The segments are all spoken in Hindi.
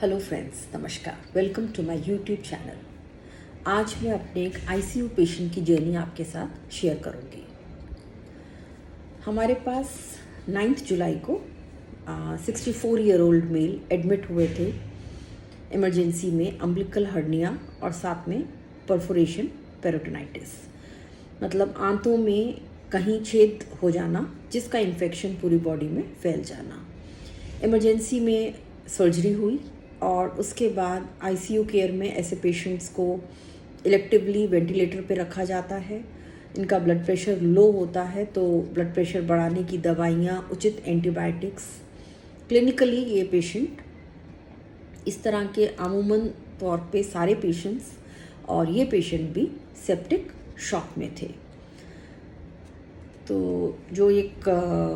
हेलो फ्रेंड्स, नमस्कार। Welcome to my YouTube channel. आज मैं अपने एक आईसीयू पेशेंट की जर्नी आपके साथ शेयर करूंगी। हमारे पास 9 जुलाई को 64 ईयर ओल्ड मेल एडमिट हुए थे इमरजेंसी में, अम्बिलिकल हर्निया और साथ में परफोरेशन पेरिटोनाइटिस, मतलब आंतों में कहीं छेद हो जाना जिसका इन्फेक्शन पूरी बॉडी में फैल जाना। इमरजेंसी में सर्जरी हुई और उसके बाद आईसीयू केयर में ऐसे पेशेंट्स को इलेक्टिवली वेंटिलेटर पे रखा जाता है। इनका ब्लड प्रेशर लो होता है तो ब्लड प्रेशर बढ़ाने की दवाइयाँ, उचित एंटीबायोटिक्स। क्लिनिकली ये पेशेंट इस तरह के अमूमन तौर पे सारे पेशेंट्स और ये पेशेंट भी सेप्टिक शॉक में थे। तो जो एक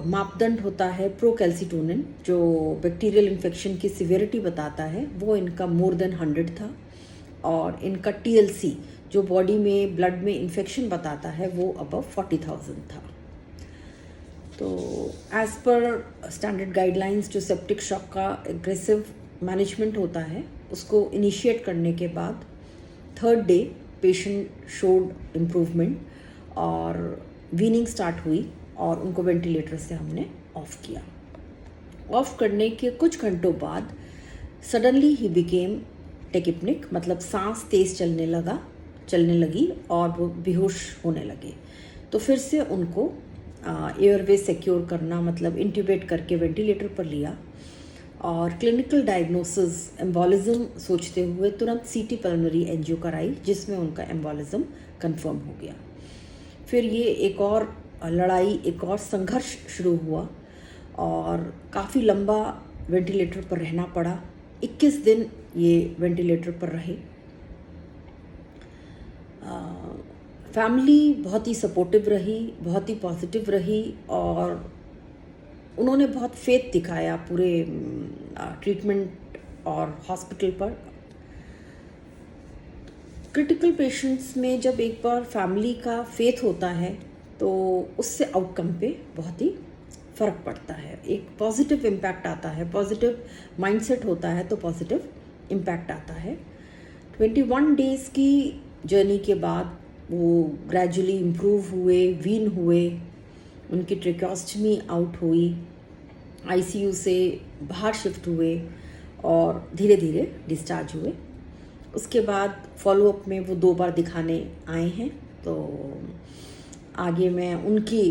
मापदंड होता है प्रोकैल्सिटोनिन, जो बैक्टीरियल इन्फेक्शन की सिवियरिटी बताता है, वो इनका मोर देन 100 था और इनका टीएलसी जो बॉडी में ब्लड में इन्फेक्शन बताता है वो अबव 40,000 था। तो एज़ पर स्टैंडर्ड गाइडलाइंस जो सेप्टिक शॉक का एग्रेसिव मैनेजमेंट होता है उसको इनिशिएट करने के बाद 3rd day patient showed improvement और वीनिंग स्टार्ट हुई और उनको वेंटिलेटर से हमने ऑफ किया। ऑफ करने के कुछ घंटों बाद सडनली ही बिकेम टेकिप्निक, मतलब सांस तेज चलने लगी और वो बेहोश होने लगे। तो फिर से उनको एयरवे सिक्योर करना, मतलब इंट्यूबेट करके वेंटिलेटर पर लिया और क्लिनिकल डायग्नोसिस एम्बोलिज्म सोचते हुए तुरंत सीटी पल्मोनरी एंजियो कराई, जिसमें उनका एम्बोलिज्म कंफर्म हो गया। फिर ये एक और लड़ाई, एक और संघर्ष शुरू हुआ और काफ़ी लंबा वेंटिलेटर पर रहना पड़ा। 21 दिन ये वेंटिलेटर पर रहे। फैमिली बहुत ही सपोर्टिव रही, बहुत ही पॉजिटिव रही और उन्होंने बहुत फेथ दिखाया पूरे ट्रीटमेंट और हॉस्पिटल पर। क्रिटिकल पेशेंट्स में जब एक बार फैमिली का फेथ होता है तो उससे आउटकम पे बहुत ही फ़र्क पड़ता है, एक पॉजिटिव इम्पैक्ट आता है। पॉजिटिव माइंडसेट होता है तो पॉजिटिव इम्पैक्ट आता है। 21 डेज़ की जर्नी के बाद वो ग्रेजुअली इम्प्रूव हुए, वीन हुए, उनकी ट्रेकोस्टमी आउट हुई, आईसीयू से बाहर शिफ्ट हुए और धीरे धीरे डिस्चार्ज हुए। उसके बाद फॉलोअप में वो 2 बार दिखाने आए हैं। तो आगे मैं उनकी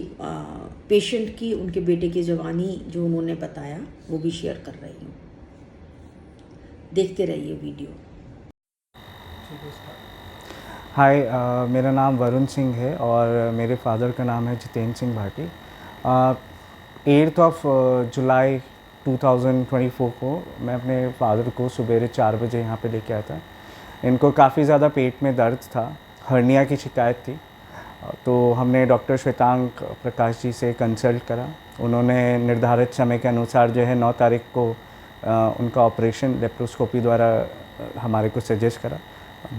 पेशेंट की, उनके बेटे की जवानी जो उन्होंने बताया वो भी शेयर कर रही हूँ। देखते रहिए वीडियो। हाय, मेरा नाम वरुण सिंह है और मेरे फादर का नाम है जितेंद्र सिंह भाटी। 8 जुलाई 2024 को मैं अपने फादर को सुबह 4 बजे यहाँ पे लेके आया था। इनको काफ़ी ज़्यादा पेट में दर्द था, हर्निया की शिकायत थी। तो हमने डॉक्टर श्वेतांक प्रकाश जी से कंसल्ट करा। उन्होंने निर्धारित समय के अनुसार जो है 9 तारीख को उनका ऑपरेशन लेप्रोस्कोपी द्वारा हमारे को सजेस्ट करा।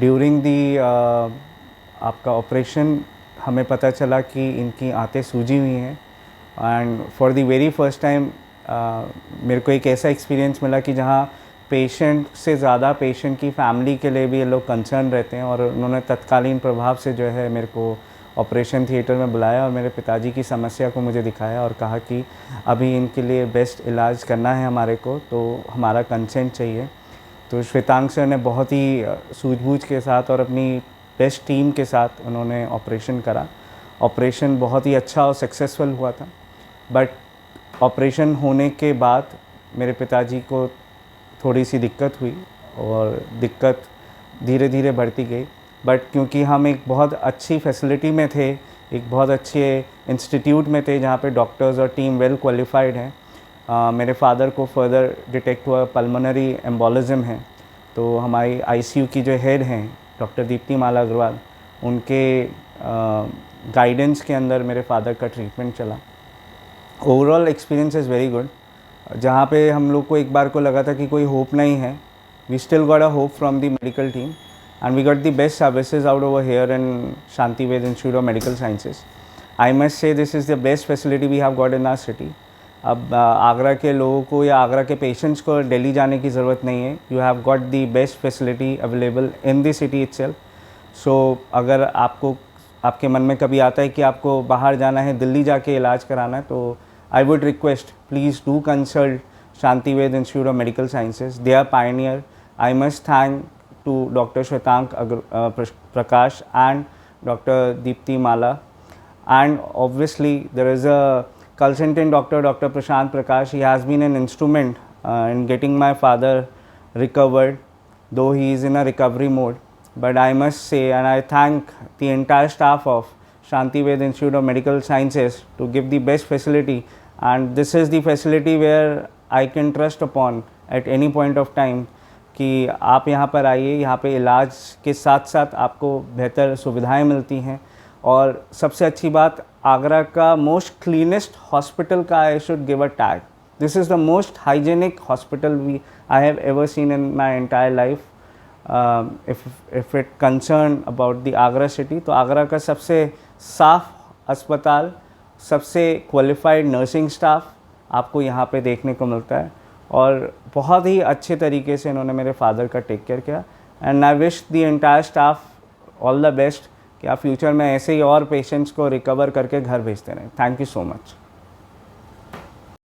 ड्यूरिंग दी आपका ऑपरेशन हमें पता चला कि इनकी आंतें सूजी हुई हैं and for the very first time मेरे को एक ऐसा एक्सपीरियंस मिला कि जहाँ पेशेंट से ज़्यादा पेशेंट की फैमिली के लिए भी ये लोग कंसर्न रहते हैं। और उन्होंने तत्कालीन प्रभाव से जो है मेरे को ऑपरेशन थिएटर में बुलाया और मेरे पिताजी की समस्या को मुझे दिखाया और कहा कि अभी इनके लिए बेस्ट इलाज करना है हमारे को, तो हमारा कंसेंट चाहिए। तो श्वेतांक सर ने बहुत ही सूझबूझ के साथ और अपनी बेस्ट टीम के साथ उन्होंने ऑपरेशन करा। ऑपरेशन बहुत ही अच्छा और सक्सेसफुल हुआ था। बट ऑपरेशन होने के बाद मेरे पिताजी को थोड़ी सी दिक्कत हुई और दिक्कत धीरे धीरे बढ़ती गई। बट क्योंकि हम एक बहुत अच्छी फैसिलिटी में थे, एक बहुत अच्छे इंस्टीट्यूट में थे जहाँ पे डॉक्टर्स और टीम वेल क्वालिफाइड हैं, मेरे फादर को फर्दर डिटेक्ट हुआ पल्मोनरी एम्बोलिज्म है। तो हमारी आईसीयू की जो हेड हैं डॉक्टर दीप्ति माला अग्रवाल, उनके गाइडेंस के अंदर मेरे फादर का ट्रीटमेंट चला। Overall experience is very good. जहाँ पे हम लोग को एक बार को लगा था कि कोई होप नहीं है, we still got a hope from the medical team and we got the best services out over here in Shanti Ved Institute of Medical Sciences. I must say this is the best facility we have got in our city. अब आगरा के लोगों को या आगरा के पेशेंट्स को दिल्ली जाने की ज़रूरत नहीं है. You have got the best facility available in the city itself. So अगर आपके मन में कभी आता है कि आपको बाहर जाना है, दिल्ली जाके इलाज कराना है, तो I would request please do consult Shanti Ved Institute of Medical Sciences. They are pioneer. I must thank to Dr. Shwetank Prakash and Dr. Deepti Mala, and obviously there is a consultant Dr. Prashant Prakash. He has been an instrument in getting my father recovered, though he is in a recovery mode. But I must say, and I thank the entire staff of Shanti Ved Institute of Medical Sciences to give the best facility, and this is the facility where I can trust upon at any point of time कि आप यहाँ पर आइए, यहाँ पे इलाज के साथ साथ आपको बेहतर सुविधाएं मिलती हैं. और सबसे अच्छी बात, आगरा का मोस्ट क्लीनेस्ट हॉस्पिटल का I should give a tag. This is the most hygienic hospital I have ever seen in my entire life. If it concern about the Agra city, तो आगरा का सबसे साफ अस्पताल, सबसे क्वालिफाइड नर्सिंग स्टाफ आपको यहाँ पे देखने को मिलता है. और बहुत ही अच्छे तरीके से इन्होंने मेरे फादर का टेक केयर किया. And I wish the entire staff all the best कि आप फ्यूचर में ऐसे ही और पेशेंट्स को रिकवर करके घर भेजते रहें. Thank you so much.